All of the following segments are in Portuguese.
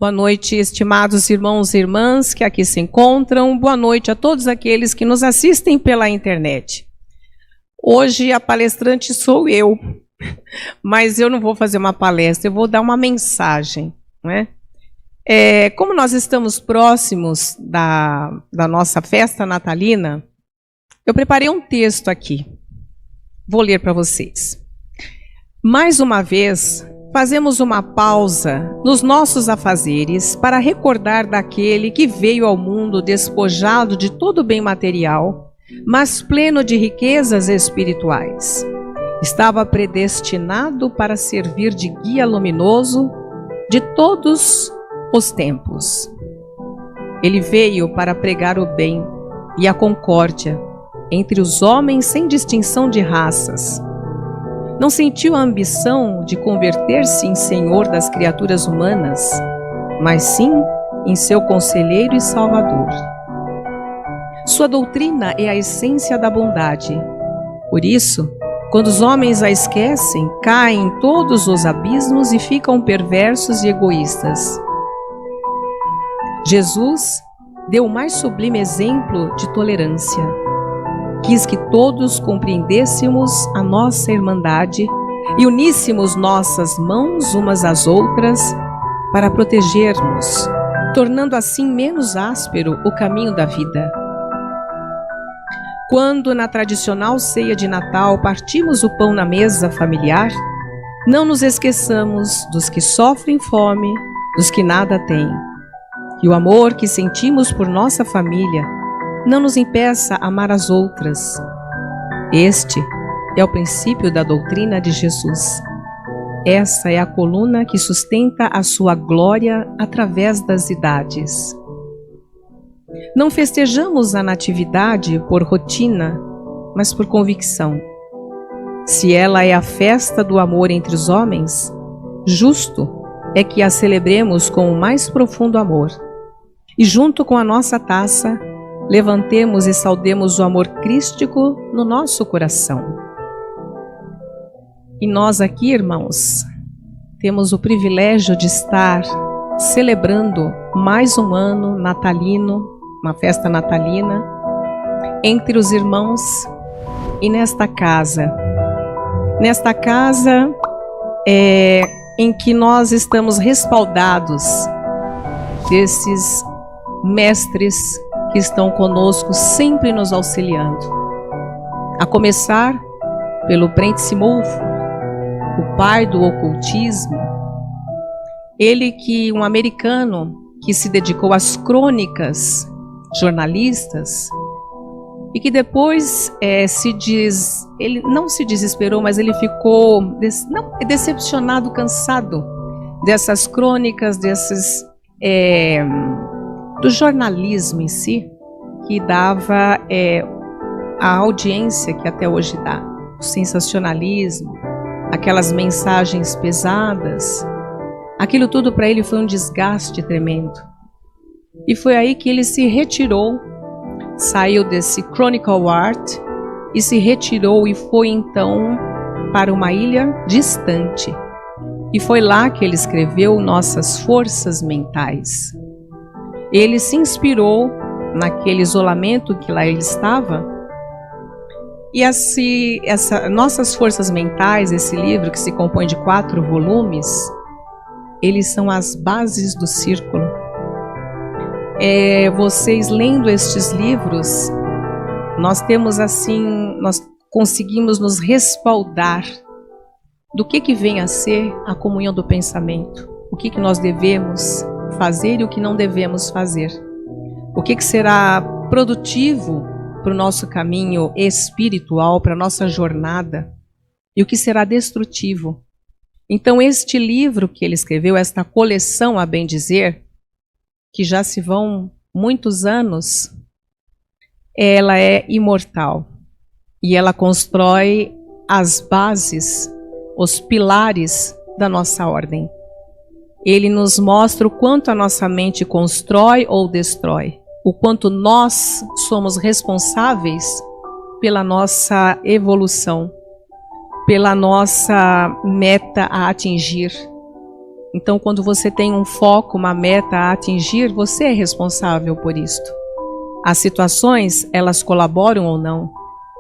Boa noite, estimados irmãos e irmãs que aqui se encontram. Boa noite a todos aqueles que nos assistem pela internet. Hoje a palestrante sou eu, mas eu não vou fazer uma palestra, eu vou dar uma mensagem, né? Como nós estamos próximos da nossa festa natalina, eu preparei um texto aqui. Vou ler para vocês. Mais uma vez, fazemos uma pausa nos nossos afazeres para recordar daquele que veio ao mundo despojado de todo bem material, mas pleno de riquezas espirituais. Estava predestinado para servir de guia luminoso de todos os tempos. Ele veio para pregar o bem e a concórdia entre os homens sem distinção de raças. Não sentiu a ambição de converter-se em senhor das criaturas humanas, mas sim em seu conselheiro e salvador. Sua doutrina é a essência da bondade. Por isso, quando os homens a esquecem, caem em todos os abismos e ficam perversos e egoístas. Jesus deu o mais sublime exemplo de tolerância. Quis que todos compreendêssemos a nossa irmandade e uníssemos nossas mãos umas às outras para protegermos, tornando assim menos áspero o caminho da vida. Quando na tradicional ceia de Natal partimos o pão na mesa familiar, não nos esqueçamos dos que sofrem fome, dos que nada têm. E o amor que sentimos por nossa família não nos impeça a amar as outras. Este é o princípio da doutrina de Jesus. Essa é a coluna que sustenta a sua glória através das idades. Não festejamos a natividade por rotina, mas por convicção. Se ela é a festa do amor entre os homens, justo é que a celebremos com o mais profundo amor. E junto com a nossa taça, levantemos e saudemos o amor crístico no nosso coração. E nós aqui, irmãos, temos o privilégio de estar celebrando mais um ano natalino, uma festa natalina, entre os irmãos e nesta casa. Nesta casa em que nós estamos respaldados desses mestres que estão conosco, sempre nos auxiliando. A começar pelo Prentice Mulford, o pai do ocultismo. Ele que, um americano que se dedicou às crônicas jornalistas e que depois ele não se desesperou, mas ele ficou decepcionado, cansado dessas crônicas, do jornalismo em si, que dava a audiência que até hoje dá, o sensacionalismo, aquelas mensagens pesadas, aquilo tudo para ele foi um desgaste tremendo. E foi aí que ele se retirou, saiu desse Chronicle Art e se retirou e foi então para uma ilha distante. E foi lá que ele escreveu Nossas Forças Mentais. Ele se inspirou naquele isolamento que lá ele estava. E Nossas Forças Mentais, esse livro que se compõe de 4 volumes, eles são as bases do círculo. Vocês lendo estes livros, nós conseguimos nos respaldar do que vem a ser a comunhão do pensamento, o que nós devemos fazer e o que não devemos fazer, o que será produtivo para o nosso caminho espiritual, para a nossa jornada, e o que será destrutivo. Então este livro que ele escreveu, esta coleção, a bem dizer, que já se vão muitos anos, ela é imortal e ela constrói as bases, os pilares da nossa ordem. Ele nos mostra o quanto a nossa mente constrói ou destrói, o quanto nós somos responsáveis pela nossa evolução, pela nossa meta a atingir. Então, quando você tem um foco, uma meta a atingir, você é responsável por isto. As situações, elas colaboram ou não,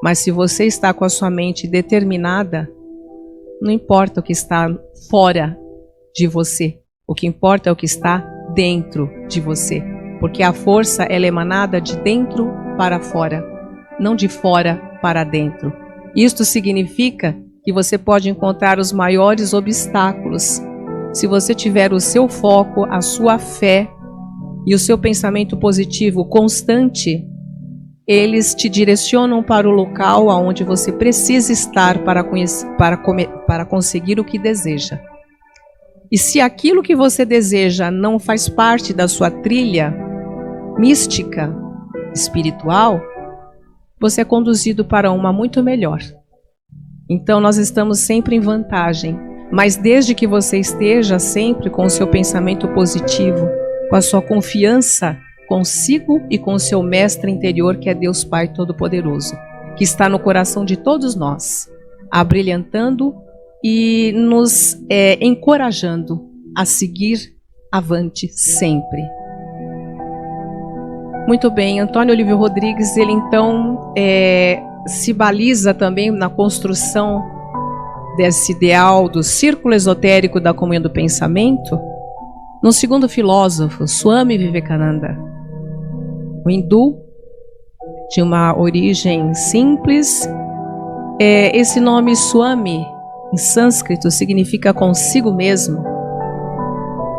mas se você está com a sua mente determinada, não importa o que está fora de você, o que importa é o que está dentro de você, porque a força ela é emanada de dentro para fora, não de fora para dentro. Isto significa que você pode encontrar os maiores obstáculos. Se você tiver o seu foco, a sua fé e o seu pensamento positivo constante, eles te direcionam para o local aonde você precisa estar para conseguir o que deseja. E se aquilo que você deseja não faz parte da sua trilha mística, espiritual, você é conduzido para uma muito melhor. Então nós estamos sempre em vantagem, mas desde que você esteja sempre com o seu pensamento positivo, com a sua confiança consigo e com o seu mestre interior, que é Deus Pai Todo-Poderoso, que está no coração de todos nós, abrilhantando e nos encorajando a seguir avante sempre. Muito bem, Antônio Olívio Rodrigues, ele então se baliza também na construção desse ideal do círculo esotérico da comunhão do pensamento, no segundo filósofo, Swami Vivekananda. O hindu, de uma origem simples, esse nome Swami, em sânscrito, significa consigo mesmo.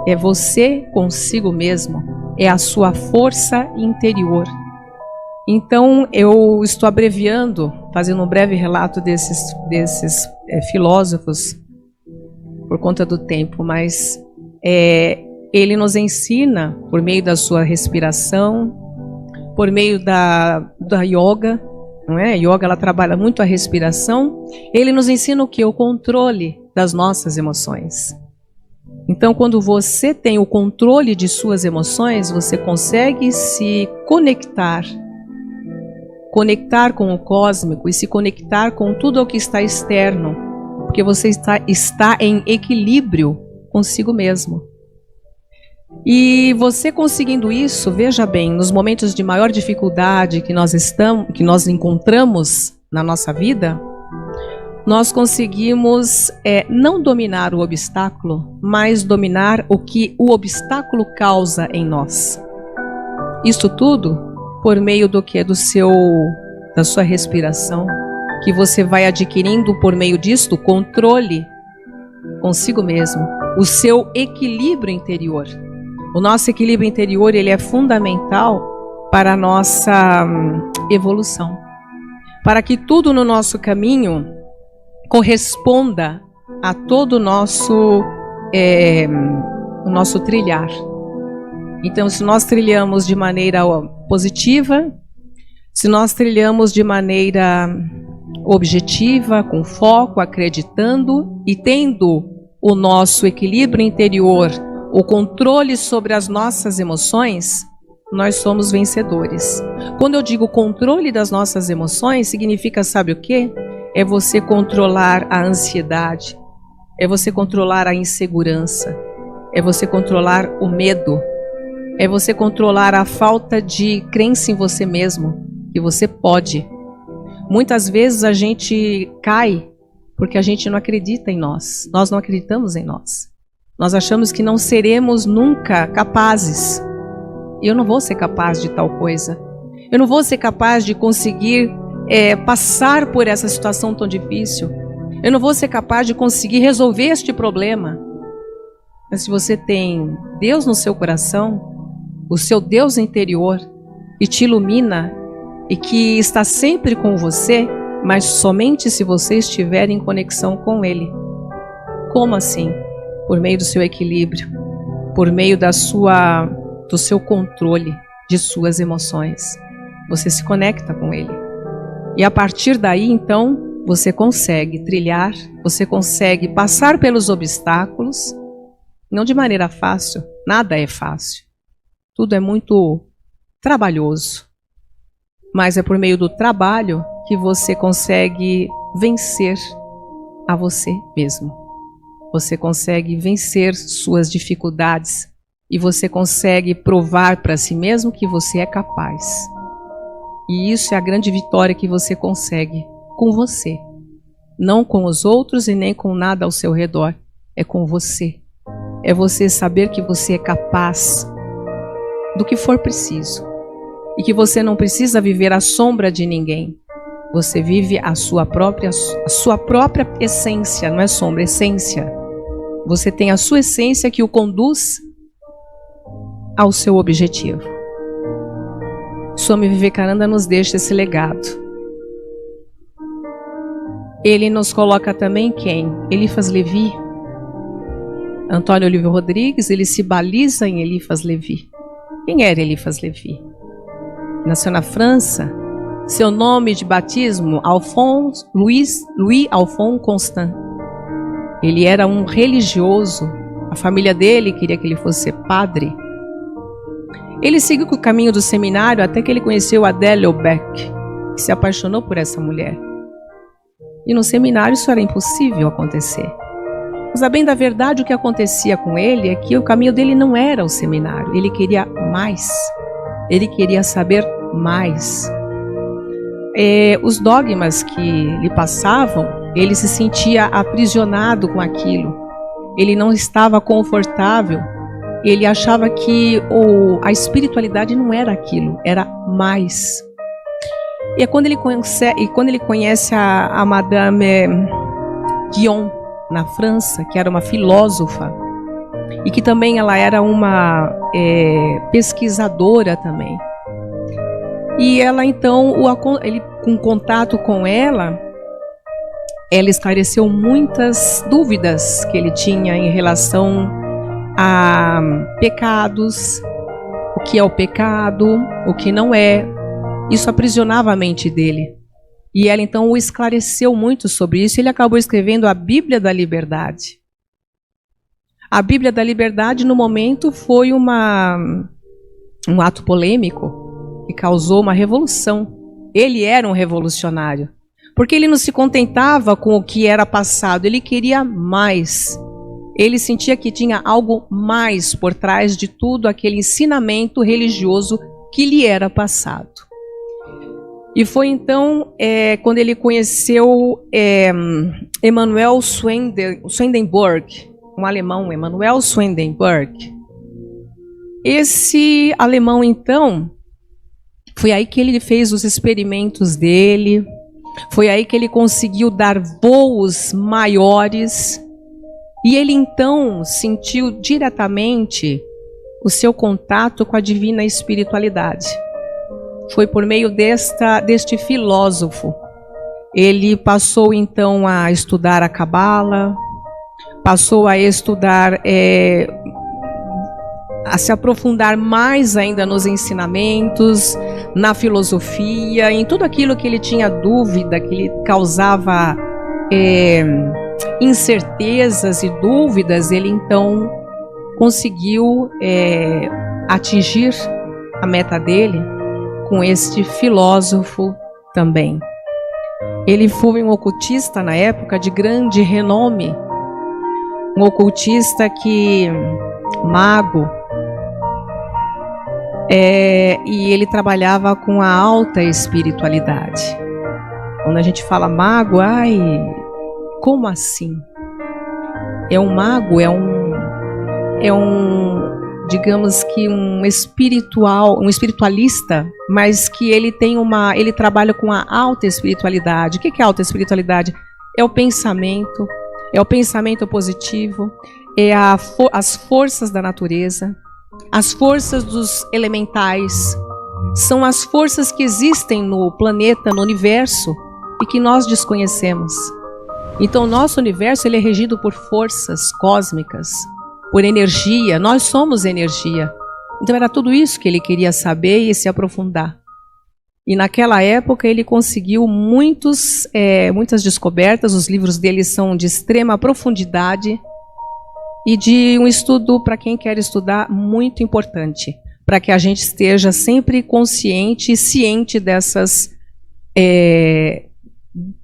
É você consigo mesmo, é a sua força interior. Então, eu estou abreviando, fazendo um breve relato desses filósofos, por conta do tempo, mas ele nos ensina, por meio da sua respiração, por meio da yoga, não é? A yoga, ela trabalha muito a respiração. Ele nos ensina o que? O controle das nossas emoções. Então, quando você tem o controle de suas emoções, você consegue se conectar com o cósmico e se conectar com tudo o que está externo, porque você está em equilíbrio consigo mesmo. E você conseguindo isso, veja bem, nos momentos de maior dificuldade que nós encontramos na nossa vida, nós conseguimos não dominar o obstáculo, mas dominar o que o obstáculo causa em nós. Isso tudo por meio do que? Da sua respiração, que você vai adquirindo por meio disto controle consigo mesmo, o seu equilíbrio interior. O nosso equilíbrio interior, ele é fundamental para a nossa evolução, para que tudo no nosso caminho corresponda a todo o nosso trilhar. Então, se nós trilhamos de maneira positiva, se nós trilhamos de maneira objetiva, com foco, acreditando e tendo o nosso equilíbrio interior, o controle sobre as nossas emoções, nós somos vencedores. Quando eu digo controle das nossas emoções, significa, sabe o quê? É você controlar a ansiedade, é você controlar a insegurança, é você controlar o medo, é você controlar a falta de crença em você mesmo, que você pode. Muitas vezes a gente cai porque a gente não acredita em nós, nós não acreditamos em nós. Nós achamos que não seremos nunca capazes. Eu não vou ser capaz de tal coisa. Eu não vou ser capaz de conseguir passar por essa situação tão difícil. Eu não vou ser capaz de conseguir resolver este problema. Mas se você tem Deus no seu coração, o seu Deus interior, que te ilumina e que está sempre com você, mas somente se você estiver em conexão com Ele. Como assim? Por meio do seu equilíbrio, por meio do seu controle de suas emoções. Você se conecta com Ele. E a partir daí, então, você consegue trilhar, você consegue passar pelos obstáculos, não de maneira fácil, nada é fácil. Tudo é muito trabalhoso. Mas é por meio do trabalho que você consegue vencer a você mesmo. você consegue vencer suas dificuldades e você consegue provar para si mesmo que você é capaz. E isso é a grande vitória que você consegue com você. Não com os outros e nem com nada ao seu redor. É com você. É você saber que você é capaz do que for preciso. E que você não precisa viver à sombra de ninguém. Você vive a sua própria essência, não é sombra, essência. Você tem a sua essência que o conduz ao seu objetivo. Swami Vivekananda nos deixa esse legado. Ele nos coloca também quem? Eliphas Levi. Antônio Olívio Rodrigues, ele se baliza em Eliphas Levi. Quem era Eliphas Levi? Nasceu na França. Seu nome de batismo, Louis Alphonse Constant. Ele era um religioso. A família dele queria que ele fosse padre. Ele seguiu o caminho do seminário até que ele conheceu Adèle Aubec, que se apaixonou por essa mulher. E no seminário isso era impossível acontecer. Mas a bem da verdade, o que acontecia com ele é que o caminho dele não era o seminário. Ele queria mais. Ele queria saber mais. Os dogmas que lhe passavam, ele se sentia aprisionado com aquilo. Ele não estava confortável. Ele achava que a espiritualidade não era aquilo, era mais. E é quando ele conhece a Madame Guyon, na França, que era uma filósofa, e que também ela era uma pesquisadora também. E ela então, ele, com contato com ela esclareceu muitas dúvidas que ele tinha em relação a pecados, o que é o pecado, o que não é. Isso aprisionava a mente dele. E ela então o esclareceu muito sobre isso e ele acabou escrevendo a Bíblia da Liberdade. A Bíblia da Liberdade, no momento, foi um ato polêmico que causou uma revolução. Ele era um revolucionário, porque ele não se contentava com o que era passado, ele queria mais. Ele sentia que tinha algo mais por trás de tudo aquele ensinamento religioso que lhe era passado. E foi então quando ele conheceu Emanuel Swedenborg, um alemão, Emanuel Swedenborg. Esse alemão, então, foi aí que ele fez os experimentos dele, foi aí que ele conseguiu dar voos maiores, e ele então sentiu diretamente o seu contato com a divina espiritualidade. Foi por meio deste filósofo. Ele passou então a estudar a Cabala, passou a estudar, a se aprofundar mais ainda nos ensinamentos, na filosofia, em tudo aquilo que ele tinha dúvida, que lhe causava incertezas e dúvidas. Ele então conseguiu atingir a meta dele com este filósofo também. Ele foi um ocultista na época de grande renome, um ocultista mago, e ele trabalhava com a alta espiritualidade. Quando a gente fala mago, como assim? É um mago, digamos que um espiritualista, mas que ele trabalha com a alta espiritualidade. O que é alta espiritualidade? É o pensamento positivo, as forças da natureza, as forças dos elementais, são as forças que existem no planeta, no universo, e que nós desconhecemos. Então, o nosso universo ele é regido por forças cósmicas, por energia. Nós somos energia. Então era tudo isso que ele queria saber e se aprofundar. E naquela época ele conseguiu muitas descobertas. Os livros dele são de extrema profundidade e de um estudo, para quem quer estudar, muito importante, para que a gente esteja sempre consciente e ciente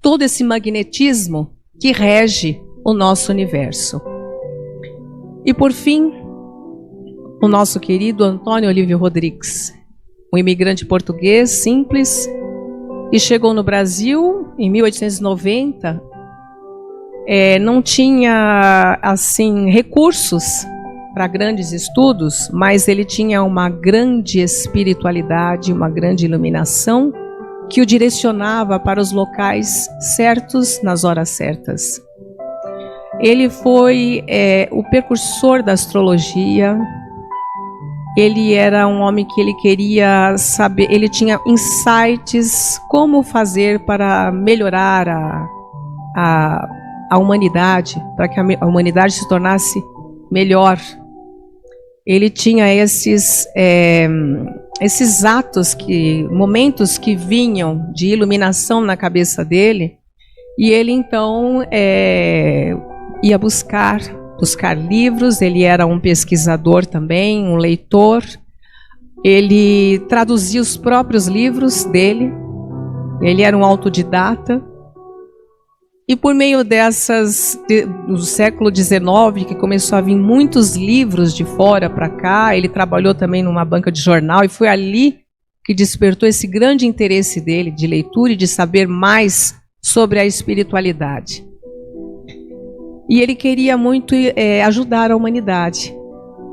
todo esse magnetismo que rege o nosso universo. E por fim, o nosso querido Antônio Olívio Rodrigues, um imigrante português simples, que chegou no Brasil em 1890, não tinha assim recursos para grandes estudos, mas ele tinha uma grande espiritualidade, uma grande iluminação que o direcionava para os locais certos nas horas certas. Ele foi o precursor da astrologia. Ele era um homem que ele queria saber, ele tinha insights como fazer para melhorar a humanidade, para que a humanidade se tornasse melhor. Ele tinha esses atos, momentos que vinham de iluminação na cabeça dele, e ele então ia buscar livros. Ele era um pesquisador também, um leitor. Ele traduzia os próprios livros dele. Ele era um autodidata. E por meio do século XIX, que começou a vir muitos livros de fora para cá, ele trabalhou também numa banca de jornal, e foi ali que despertou esse grande interesse dele de leitura e de saber mais sobre a espiritualidade. E ele queria muito ajudar a humanidade.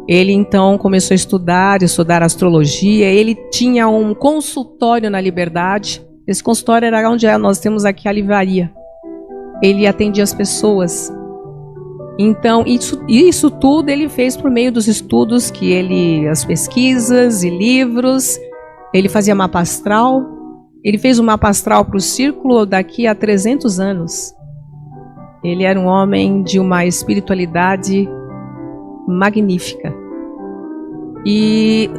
Ele então começou a estudar astrologia. Ele tinha um consultório na Liberdade. Esse consultório era onde nós temos aqui a livraria. Ele atendia as pessoas. Então, isso tudo ele fez por meio dos estudos as pesquisas e livros. Ele fazia mapa astral. Ele fez um mapa astral para o círculo daqui a 300 anos. Ele era um homem de uma espiritualidade magnífica. E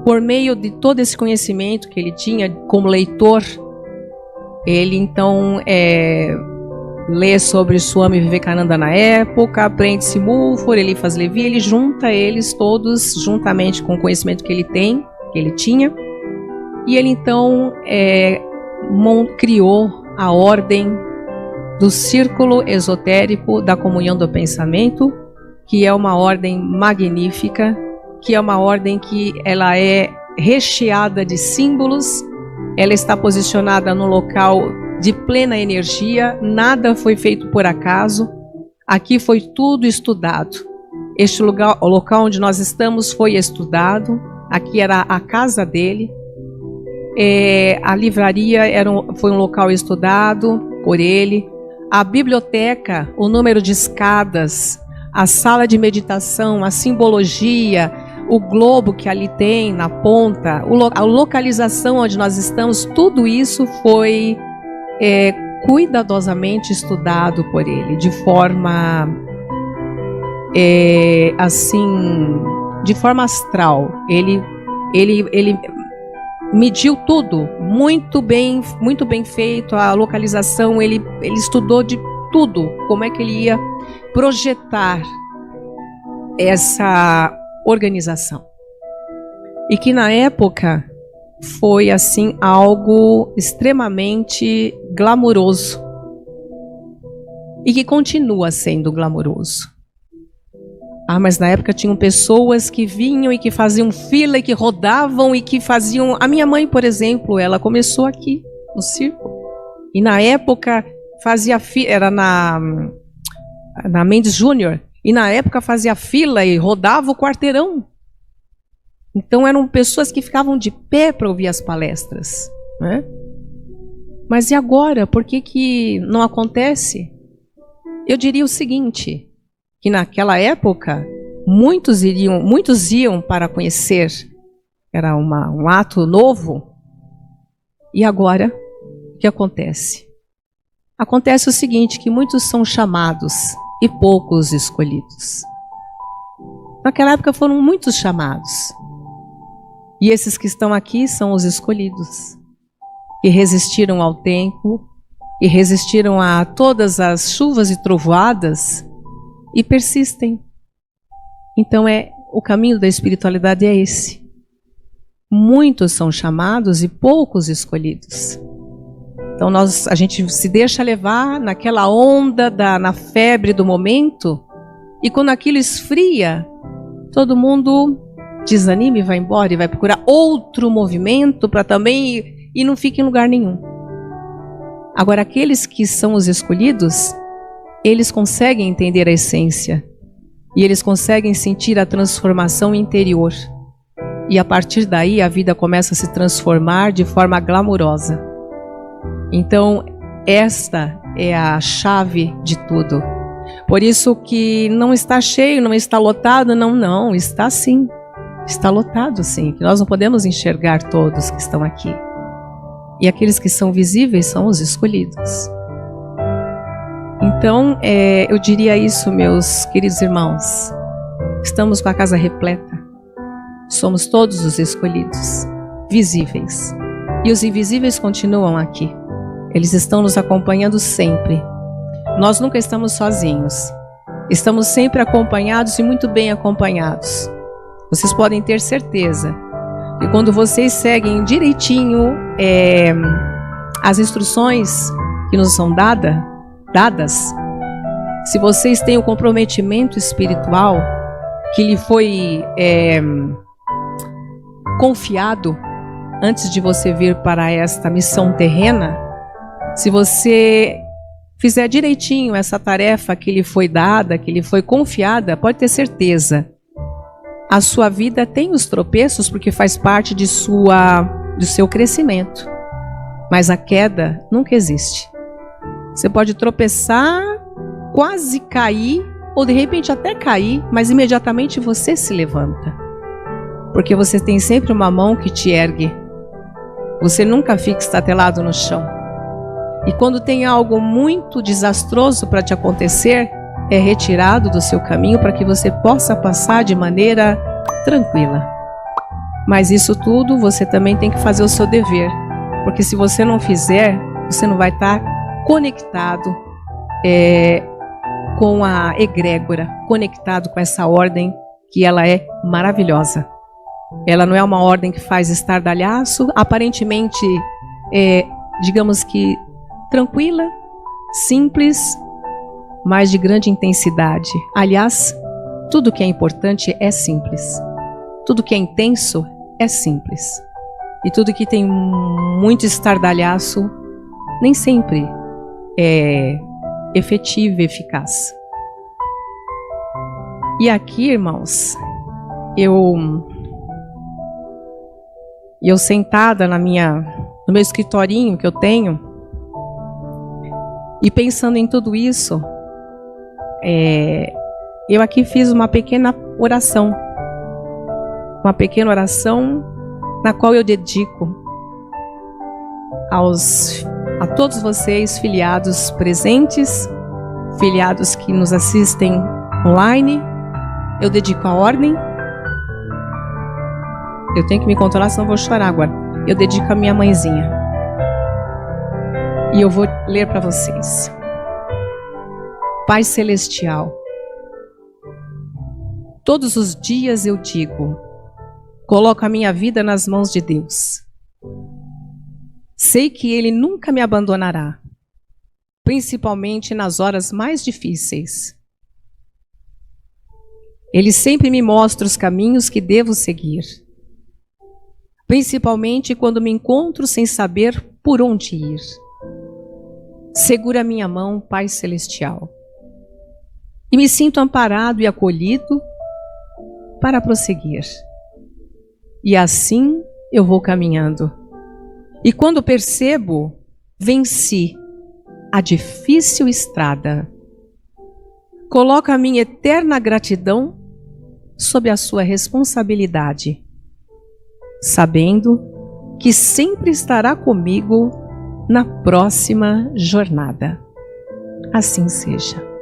por meio de todo esse conhecimento que ele tinha como leitor, ele então lê sobre Swami Vivekananda na época, aprende Simulfur, Eliphas Levi, ele junta eles todos juntamente com o conhecimento que ele tinha, e ele então criou a ordem do Círculo Esotérico da Comunhão do Pensamento, que é uma ordem magnífica, que é uma ordem que ela é recheada de símbolos, ela está posicionada no local de plena energia, nada foi feito por acaso, aqui foi tudo estudado. Este lugar, o local onde nós estamos foi estudado, aqui era a casa dele, a livraria foi um local estudado por ele, a biblioteca, o número de escadas, a sala de meditação, a simbologia, o globo que ali tem na ponta, a localização onde nós estamos, tudo isso foi cuidadosamente estudado por ele, de forma de forma astral. Ele mediu tudo, muito bem feito, a localização, ele estudou de tudo, como é que ele ia projetar essa organização. E que na época foi assim algo extremamente glamouroso. E que continua sendo glamouroso. Mas na época tinham pessoas que vinham e que faziam fila e que rodavam e que faziam... A minha mãe, por exemplo, ela começou aqui, no círculo. E na época fazia fila, era na Mendes Júnior, e na época fazia fila e rodava o quarteirão. Então eram pessoas que ficavam de pé para ouvir as palestras, né? Mas e agora? Por que não acontece? Eu diria o seguinte, que naquela época muitos iam para conhecer, era um ato novo. E agora, o que acontece? Acontece o seguinte, que muitos são chamados e poucos escolhidos. Naquela época foram muitos chamados. E esses que estão aqui são os escolhidos, que resistiram ao tempo, e resistiram a todas as chuvas e trovoadas, e persistem. Então o caminho da espiritualidade é esse. Muitos são chamados e poucos escolhidos. Então a gente se deixa levar naquela onda, na febre do momento, E quando aquilo esfria, todo mundo desanima e vai embora e vai procurar outro movimento para também e não fica em lugar nenhum. Agora, aqueles que são os escolhidos, eles conseguem entender a essência e eles conseguem sentir a transformação interior. E a partir daí a vida começa a se transformar de forma glamurosa. Então, esta é a chave de tudo. Por isso que não está cheio, não está lotado, não, está sim. Está lotado sim, que nós não podemos enxergar todos que estão aqui. E aqueles que são visíveis são os escolhidos. Então, eu diria isso, meus queridos irmãos. Estamos com a casa repleta. Somos todos os escolhidos, visíveis. E os invisíveis continuam aqui. Eles estão nos acompanhando sempre. Nós nunca estamos sozinhos. Estamos sempre acompanhados e muito bem acompanhados. Vocês podem ter certeza que quando vocês seguem direitinho as instruções que nos são dadas, se vocês têm o comprometimento espiritual que lhe foi confiado antes de você vir para esta missão terrena, se você fizer direitinho essa tarefa que lhe foi dada, que lhe foi confiada, pode ter certeza, a sua vida tem os tropeços porque faz parte do seu crescimento. Mas a queda nunca existe. Você pode tropeçar, quase cair, ou de repente até cair, mas imediatamente você se levanta. Porque você tem sempre uma mão que te ergue. Você nunca fica estatelado no chão. E quando tem algo muito desastroso para te acontecer, é retirado do seu caminho para que você possa passar de maneira tranquila. Mas isso tudo você também tem que fazer o seu dever, porque se você não fizer, você não vai estar conectado com a egrégora, conectado com essa ordem que ela é maravilhosa. Ela não é uma ordem que faz estardalhaço, aparentemente, digamos que tranquila, simples, mas de grande intensidade. Aliás, tudo que é importante é simples. Tudo que é intenso é simples. E tudo que tem muito estardalhaço nem sempre é efetivo e eficaz. E aqui, irmãos, eu sentada no meu escritorinho que eu tenho, e pensando em tudo isso, eu aqui fiz uma pequena oração. Uma pequena oração na qual eu dedico a todos vocês, filiados presentes, filiados que nos assistem online. Eu dedico a ordem. Eu tenho que me controlar, senão eu vou chorar agora. Eu dedico a minha mãezinha. E eu vou ler para vocês. Pai Celestial, todos os dias eu digo, coloco a minha vida nas mãos de Deus. Sei que Ele nunca me abandonará, principalmente nas horas mais difíceis. Ele sempre me mostra os caminhos que devo seguir, principalmente quando me encontro sem saber por onde ir. Segura minha mão, Pai Celestial, e me sinto amparado e acolhido para prosseguir. E assim eu vou caminhando. E quando percebo, venci a difícil estrada. Coloco a minha eterna gratidão sob a sua responsabilidade, sabendo que sempre estará comigo na próxima jornada. Assim seja.